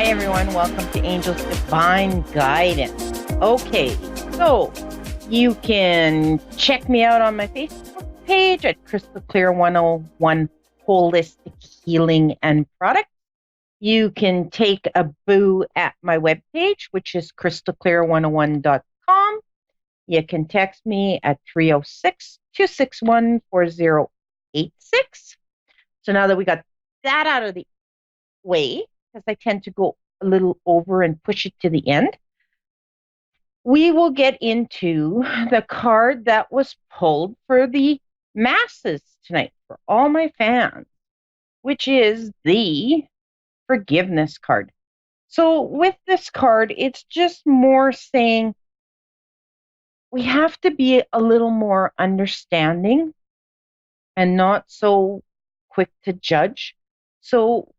everyone, welcome to Angel's Divine Guidance. Okay, so you can check me out on my Facebook page at Crystal Clear 101 Holistic Healing and Products. You can take a boo at my webpage, which is crystalclear101.com. You can text me at 306-261-4086. So now that we got that out of the way, because I tend to go a little over and push it to the end, we will get into the card that was pulled for the masses tonight for all my fans, which is the forgiveness card. So with this card, it's just more saying we have to be a little more understanding and not so quick to judge. So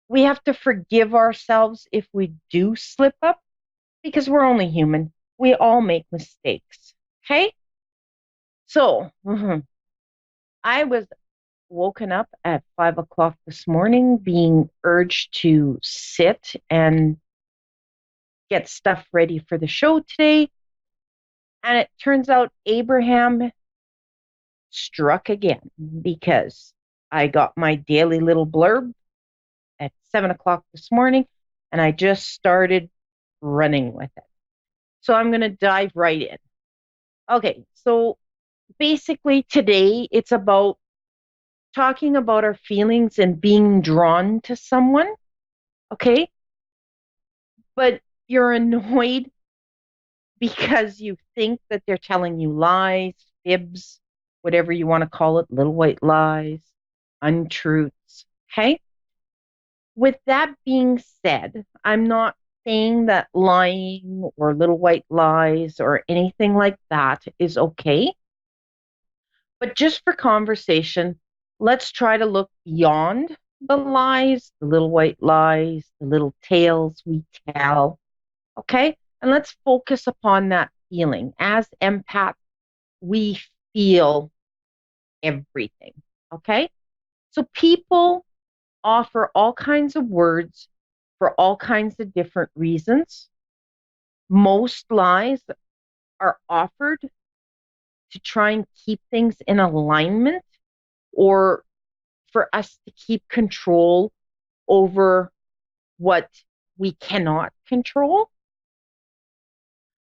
we have to forgive ourselves if we do slip up, because we're only human. We all make mistakes. Okay? So I was woken up at 5 o'clock this morning, being urged to sit and get stuff ready for the show today. And it turns out Abraham struck again, because I got my daily little blurb at 7 o'clock this morning, and I just started running with it. So I'm going to dive right in. Okay, so basically today it's about talking about our feelings and being drawn to someone, okay? But you're annoyed because you think that they're telling you lies, fibs, whatever you want to call it, little white lies, untruths, okay? With that being said, I'm not saying that lying or little white lies or anything like that is okay. But just for conversation, let's try to look beyond the lies, the little white lies, the little tales we tell, okay? And let's focus upon that feeling. As empaths, we feel everything, okay? So people offer all kinds of words for all kinds of different reasons. Most lies are offered to try and keep things in alignment, or for us to keep control over what we cannot control.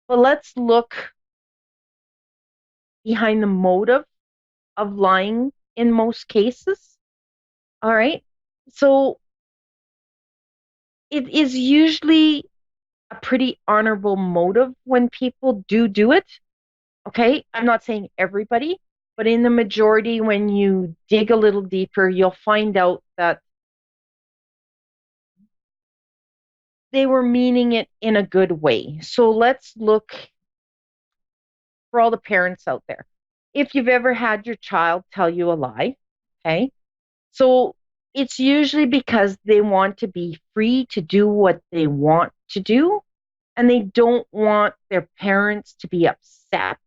But let's look behind the motive of lying in most cases. All right. So it is usually a pretty honorable motive when people do it. Okay. I'm not saying everybody, but in the majority, when you dig a little deeper, you'll find out that they were meaning it in a good way. So let's look for all the parents out there. If you've ever had your child tell you a lie, okay? So it's usually because they want to be free to do what they want to do, and they don't want their parents to be upset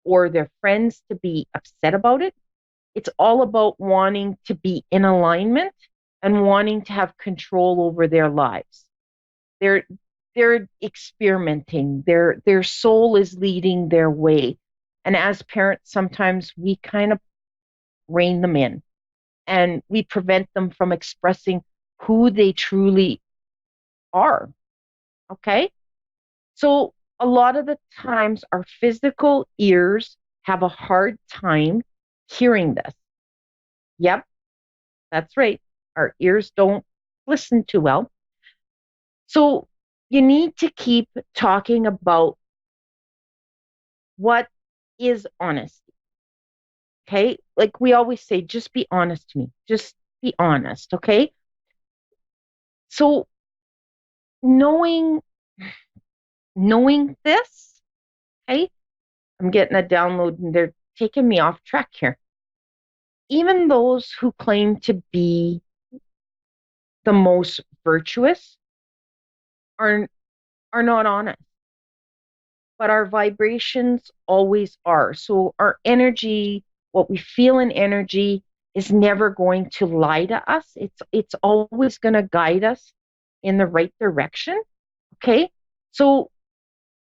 or their friends to be upset about it. It's all about wanting to be in alignment and wanting to have control over their lives. They're experimenting. Their soul is leading their way. And as parents, sometimes we kind of rein them in, and we prevent them from expressing who they truly are. Okay? So a lot of the times our physical ears have a hard time hearing this. Yep, that's right. Our ears don't listen too well. So you need to keep talking about what is honesty. Okay? Like we always say, just be honest to me. Just be honest. Okay? So knowing this, okay? I'm getting a download and they're taking me off track here. Even those who claim to be the most virtuous are not honest. But our vibrations always are. So our energy, what we feel in energy, is never going to lie to us. It's always going to guide us in the right direction. Okay. So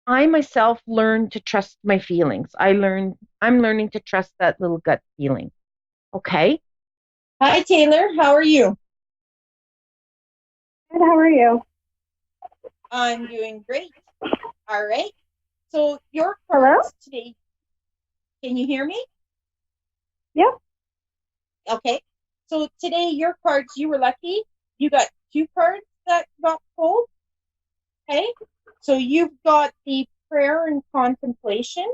I myself learned to trust my feelings. I'm learning to trust that little gut feeling. Okay. Hi, Taylor. How are you? Good, how are you? I'm doing great. All right. So your Hello? cards today, can you hear me? Yep. Okay. So today your cards, you were lucky. You got two cards that got pulled. Okay. So you've got the prayer and contemplation,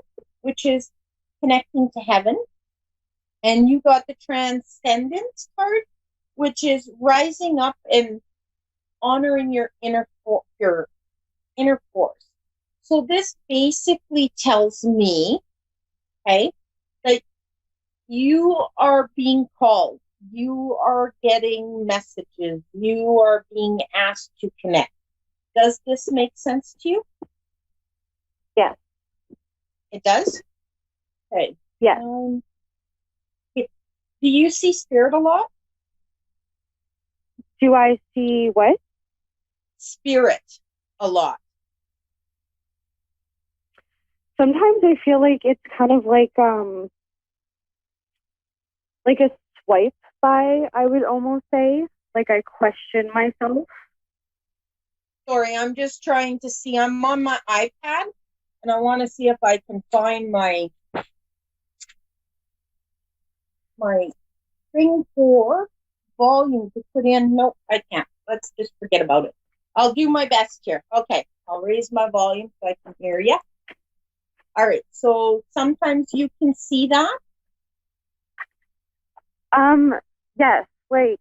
which is connecting to heaven. And you got the transcendence card, which is rising up and honoring your inner force. So this basically tells me, okay, that you are being called, you are getting messages, you are being asked to connect. Does this make sense to you? Yes. It does? Okay. Yes. Do you see spirit a lot? Do I see what? Spirit a lot. Sometimes I feel like it's kind of like a swipe by, I would almost say. Like I question myself. Sorry, I'm just trying to see. I'm on my iPad and I want to see if I can find my thing for volume to put in. Nope, I can't. Let's just forget about it. I'll do my best here. Okay, I'll raise my volume so I can hear you. All right, so sometimes you can see that. Yes, like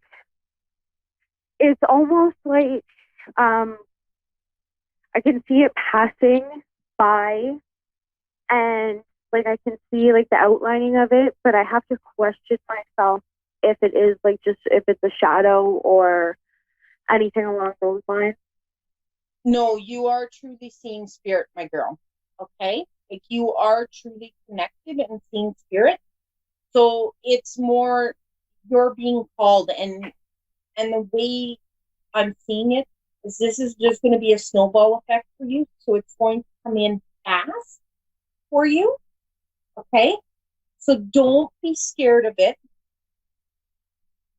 it's almost like I can see it passing by and like I can see like the outlining of it, but I have to question myself if it is like just if it's a shadow or anything along those lines. No, you are truly seeing spirit, my girl. Okay? Like you are truly connected and seeing spirit. So it's more you're being called and the way I'm seeing it is this is just going to be a snowball effect for you. So it's going to come in fast for you. Okay? So don't be scared of it,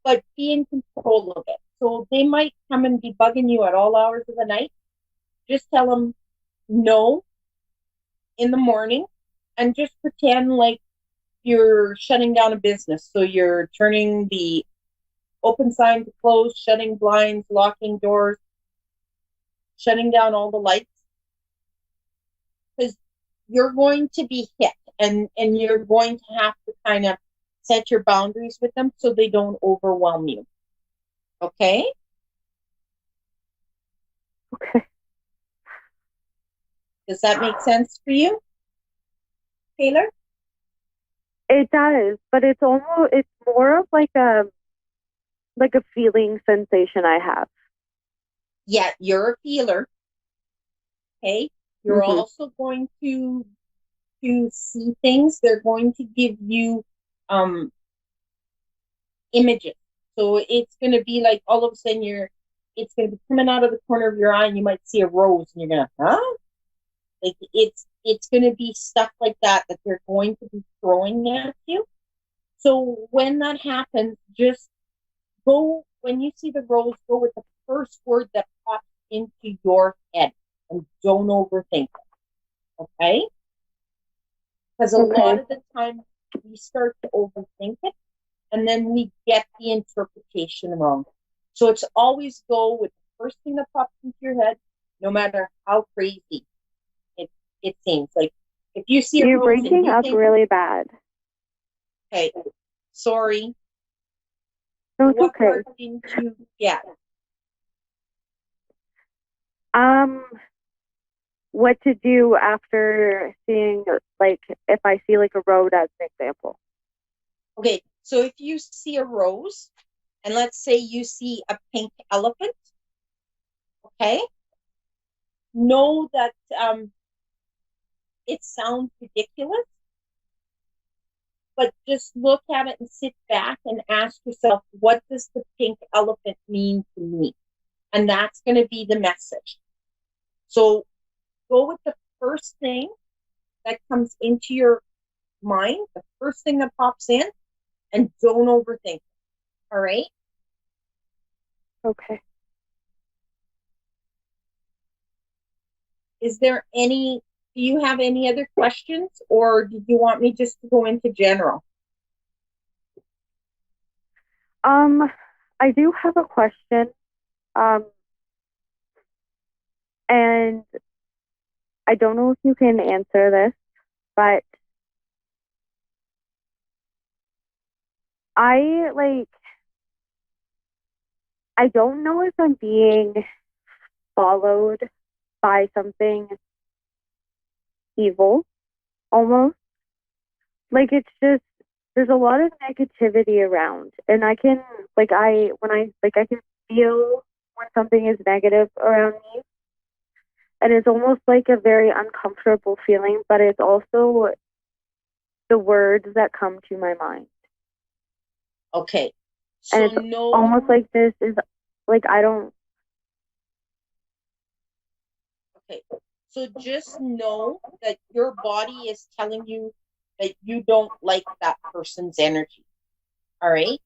but be in control of it. So they might come and be bugging you at all hours of the night. Just tell them no in the morning and just pretend like you're shutting down a business. So you're turning the open sign to close, shutting blinds, locking doors, shutting down all the lights. Because you're going to be hit and you're going to have to kind of set your boundaries with them so they don't overwhelm you. Okay? Okay. Does that make sense for you, Taylor? It does, but it's more of like a feeling sensation I have. Yeah, you're a feeler. Okay? You're Mm-hmm. also going to see things. They're going to give you um images. So it's going to be like all of a sudden it's going to be coming out of the corner of your eye and you might see a rose and you're going to, huh? Like it's going to be stuff like that they're going to be throwing at you. So when that happens, just go, when you see the rose, go with the first word that pops into your head and don't overthink it. Okay? Because a lot Okay. of the time we start to overthink it and then we get the interpretation wrong. So it's always go with the first thing that pops into your head, no matter how crazy it, it seems. Like if you see a You're rose and breaking you up think, really bad. okay, sorry, No, it's what okay. card didn't you get? Um, what to do after seeing like if I see like a road as an example. Okay, so if you see a rose, and let's say you see a pink elephant, okay, know that it sounds ridiculous, but just look at it and sit back and ask yourself, what does the pink elephant mean to me? And that's going to be the message. So go with the first thing that comes into your mind, the first thing that pops in, and don't overthink. All right? Okay. Is there any, do you have any other questions, or did you want me just to go into general? I do have a question. And I don't know if you can answer this, but I I don't know if I'm being followed by something evil almost. Like it's just there's a lot of negativity around and I can I can feel when something is negative around me and it's almost like a very uncomfortable feeling, but it's also the words that come to my mind. Okay. And So it's no, almost like this is like I don't okay. So just know that your body is telling you that you don't like that person's energy. All right.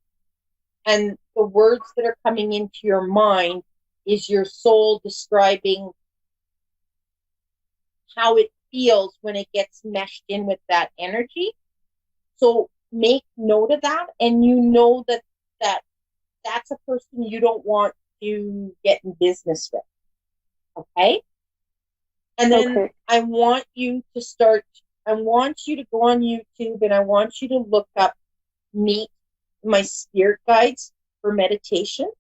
And the words that are coming into your mind is your soul describing how it feels when it gets meshed in with that energy. So make note of that, and you know that that that's a person you don't want to get in business with. Okay. And then okay. I want you to go on YouTube and I want you to look up meet my spirit guides for meditation.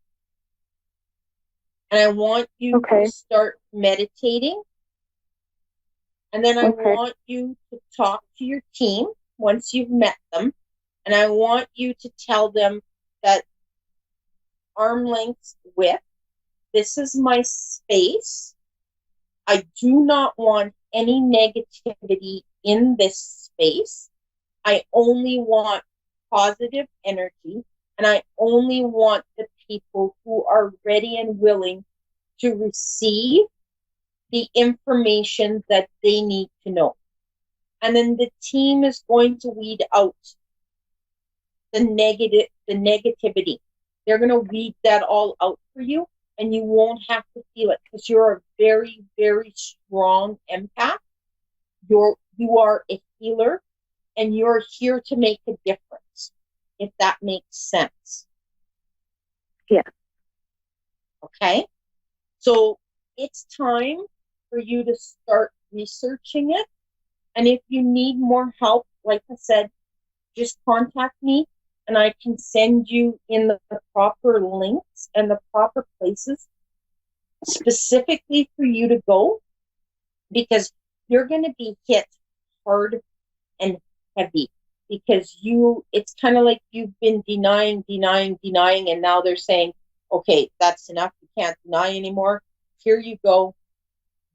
And I want you to Okay. start meditating. And then I Okay. want you to talk to your team once you've met them. And I want you to tell them that arm length width, this is my space. I do not want any negativity in this space. I only want positive energy, and I only want the people who are ready and willing to receive the information that they need to know. And then the team is going to weed out the negativity. They're going to weed that all out for you, and you won't have to feel it because you're a very, very strong empath. You are a healer, and you're here to make a difference, if that makes sense. Yeah. Okay. So it's time for you to start researching it. And if you need more help, like I said, just contact me and I can send you in the proper links and the proper places specifically for you to go, because you're going to be hit hard and heavy, because it's kind of like you've been denying, and now they're saying, okay, that's enough. You can't deny anymore. Here you go.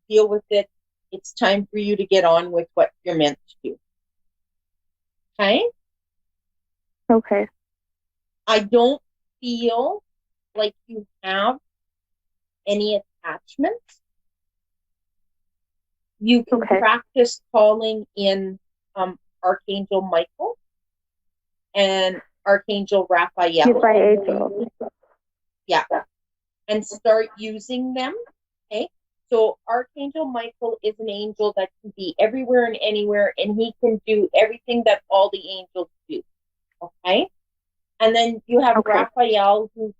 Deal with it. It's time for you to get on with what you're meant to do. Okay? Okay. I don't feel like you have any attachments. You can Okay. practice calling in Archangel Michael and Archangel Raphael. By Angel. Yeah. And start using them. Okay. So Archangel Michael is an angel that can be everywhere and anywhere, and he can do everything that all the angels do. Okay. And then you have Okay. Raphael who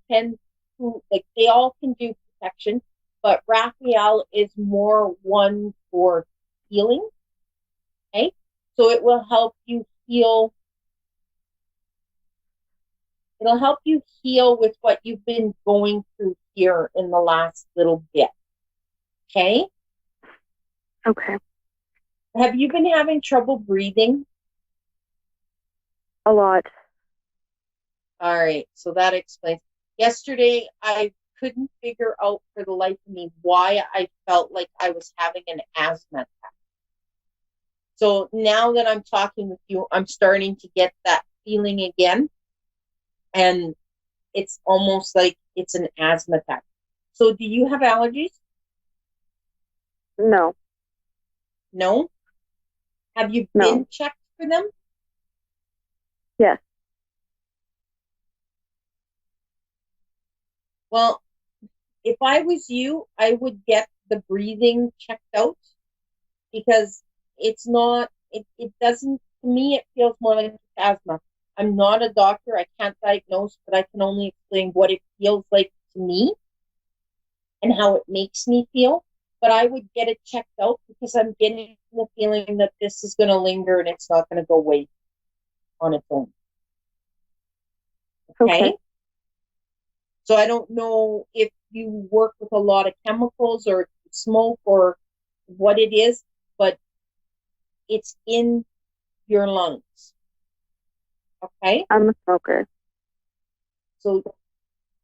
like they all can do protection, but Raphael is more one for healing. Okay. So it will help you heal. It'll help you heal with what you've been going through here in the last little bit. Okay. Okay. Have you been having trouble breathing? A lot. All right. So that explains. Yesterday, I couldn't figure out for the life of me why I felt like I was having an asthma attack. So now that I'm talking with you, I'm starting to get that feeling again. And it's almost like it's an asthma attack. So do you have allergies? No, No. Have you no. been checked for them? Yes. Well, if I was you, I would get the breathing checked out because it's not, it doesn't, to me, it feels more like asthma. I'm not a doctor. I can't diagnose, but I can only explain what it feels like to me and how it makes me feel. But I would get it checked out because I'm getting the feeling that this is going to linger and it's not going to go away on its own. Okay. Okay. So I don't know if you work with a lot of chemicals or smoke or what it is, but it's in your lungs. Okay. I'm a smoker. So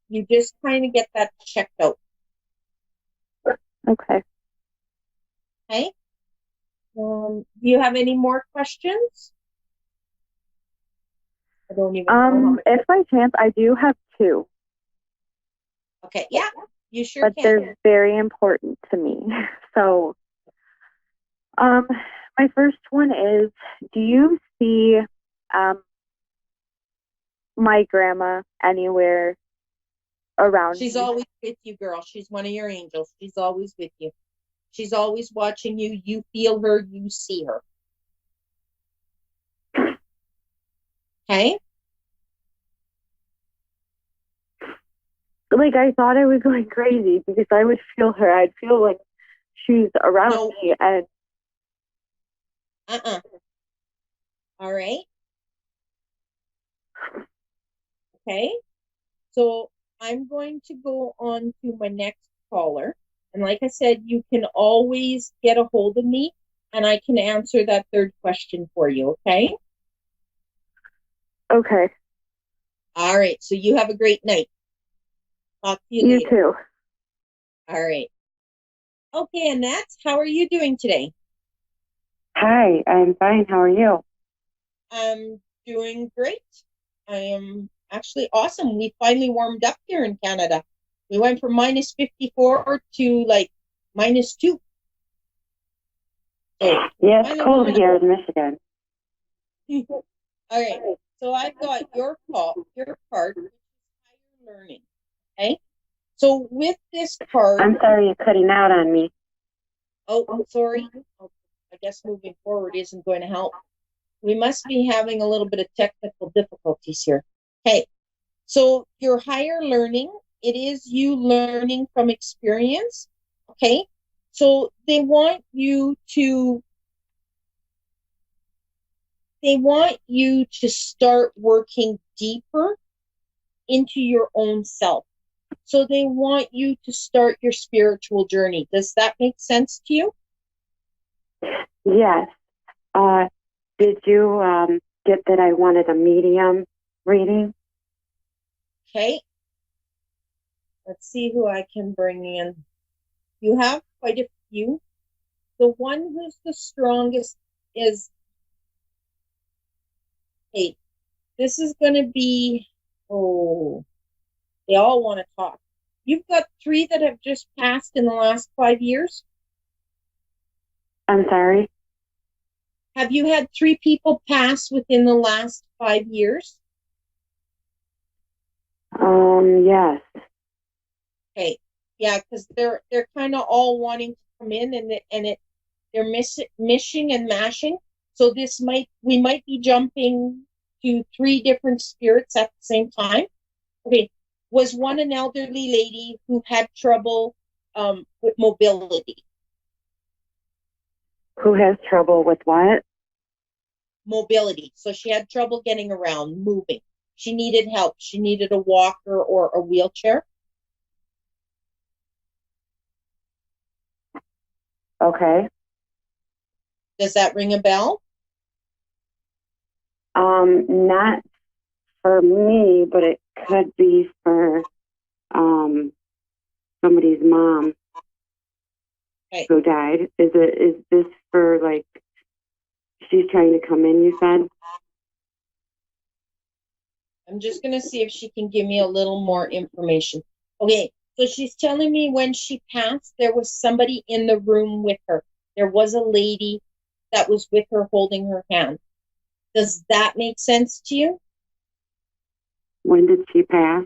you just kind of get that checked out. Okay. Okay. Do you have any more questions? I don't even know. If by chance, I do have two, Okay. Yeah, you sure but can. they're very important to me. So, um, my first one is, do you see, um, my grandma anywhere around She's me? always with you, girl. She's one of your angels. She's always with you. She's always watching you. You feel her. You see her. Okay. Like, I thought I was going crazy because I would feel her. I'd feel like she's around No. me, and All right. Okay. So I'm going to go on to my next caller. And like I said, you can always get a hold of me and I can answer that third question for you. Okay. okay, All right. So you have a great night. Talk to you you later. too. All right. Okay. Annette, how are you doing today? Hi, I'm fine. How are you? I'm doing great. I am actually awesome. We finally warmed up here in Canada. We went from minus 54 to like -2. So Yeah, it's finally cold warming here in Michigan. up. All right. So I've got your card, which is higher learning. Okay. So with this card, I'm sorry you're cutting out on me. oh, sorry. Oh, I guess moving forward isn't going to help. We must be having a little bit of technical difficulties here. Okay. So your higher learning, it is you learning from experience. Okay. So they want you to start working deeper into your own self. So they want you to start your spiritual journey. Does that make sense to you? Yes. Uh, did you get that I wanted a medium reading? Okay. Let's see who I can bring in. You have quite a few. The one who's the strongest is 8. This is going to be, oh, they all want to talk. You've got 3 that have just passed in the last 5 years. I'm sorry. Have you had 3 people pass within the last 5 years? Yes. Okay. Yeah, because they're kind of all wanting to come in and they're mishing and mashing. So we might be jumping to 3 different spirits at the same time. Okay. Was one an elderly lady who had trouble with mobility? Who has trouble with what? Mobility. So she had trouble getting around, moving. She needed help. She needed a walker or a wheelchair. Okay. Does that ring a bell? Not for me, but it could be for somebody's mom Okay. who died. Is this for like she's trying to come in, you said? I'm just going to see if she can give me a little more information. Okay. So she's telling me when she passed, there was somebody in the room with her. There was a lady that was with her holding her hand. Does that make sense to you? When did she pass?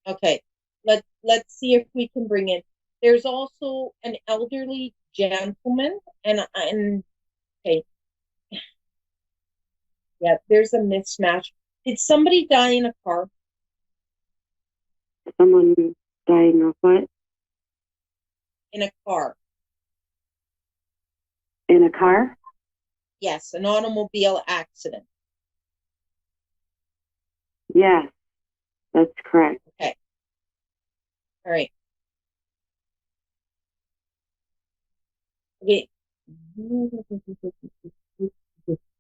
Okay. Let's see if we can bring in. There's also an elderly gentleman and okay. Yeah, there's a mismatch. Did somebody die in a car? Someone dying of what? In a car. In a car? Yes, an automobile accident. Yes, that's correct. Okay. All right. Okay.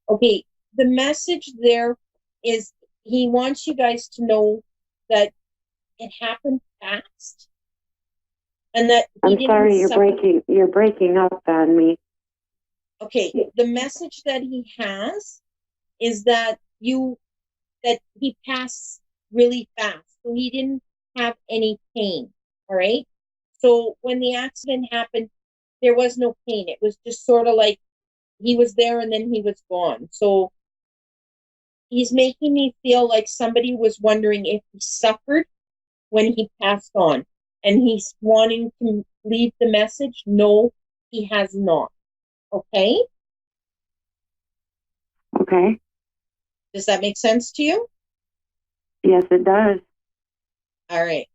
Okay. The message there is he wants you guys to know that it happened fast and that he I'm didn't sorry, suffer. you're breaking up on me. Okay. The message that he has is that he passed really fast. So he didn't have any pain. All right. So when the accident happened, there was no pain. It was just sort of like he was there and then he was gone. So he's making me feel like somebody was wondering if he suffered when he passed on. And he's wanting to leave the message. No, he has not. Okay? Okay. Does that make sense to you? Yes, it does. All right.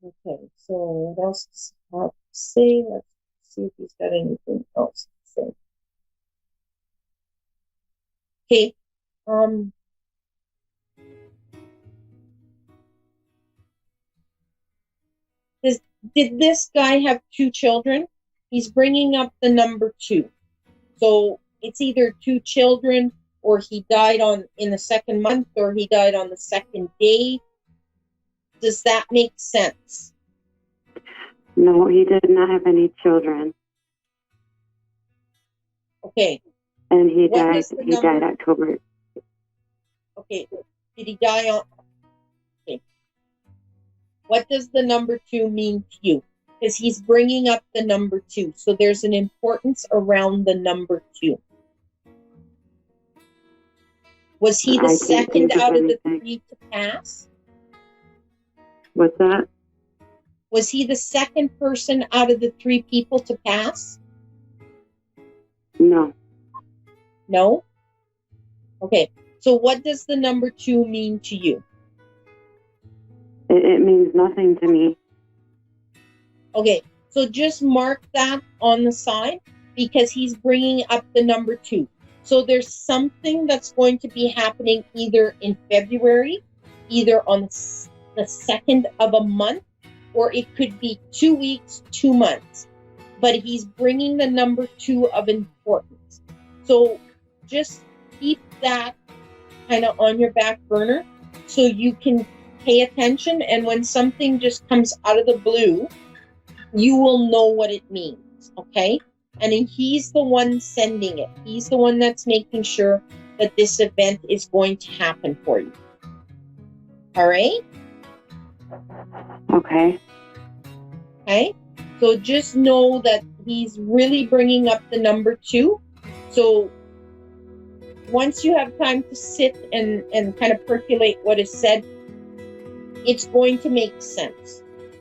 Okay, so what else does he have to say? Let's see if he's got anything else to say. Okay, This, did this guy have two children? He's bringing up the number two. So it's either two children or he died in the second month or he died on the second day. Does that make sense? No, he did not have any children. Okay. And he What died does the number? He died October. Okay. Did he die on? Okay. What does the number two mean to you? Because he's bringing up the number two. So there's an importance around the number two. Was he the second out of the three to pass? What's that? Was he the second person out of the three people to pass? No. No? Okay. So what does the number two mean to you? It means nothing to me. Okay. So just mark that on the side because he's bringing up the number two. So there's something that's going to be happening either in February, either on the second of a month, or it could be 2 weeks, 2 months. But he's bringing the number two of importance. So just keep that kind of on your back burner so you can pay attention. And when something just comes out of the blue, you will know what it means, okay? And he's the one sending it. He's the one that's making sure that this event is going to happen for you. All right? Okay. Okay? So just know that he's really bringing up the number two. So once you have time to sit and kind of percolate what is said, it's going to make sense.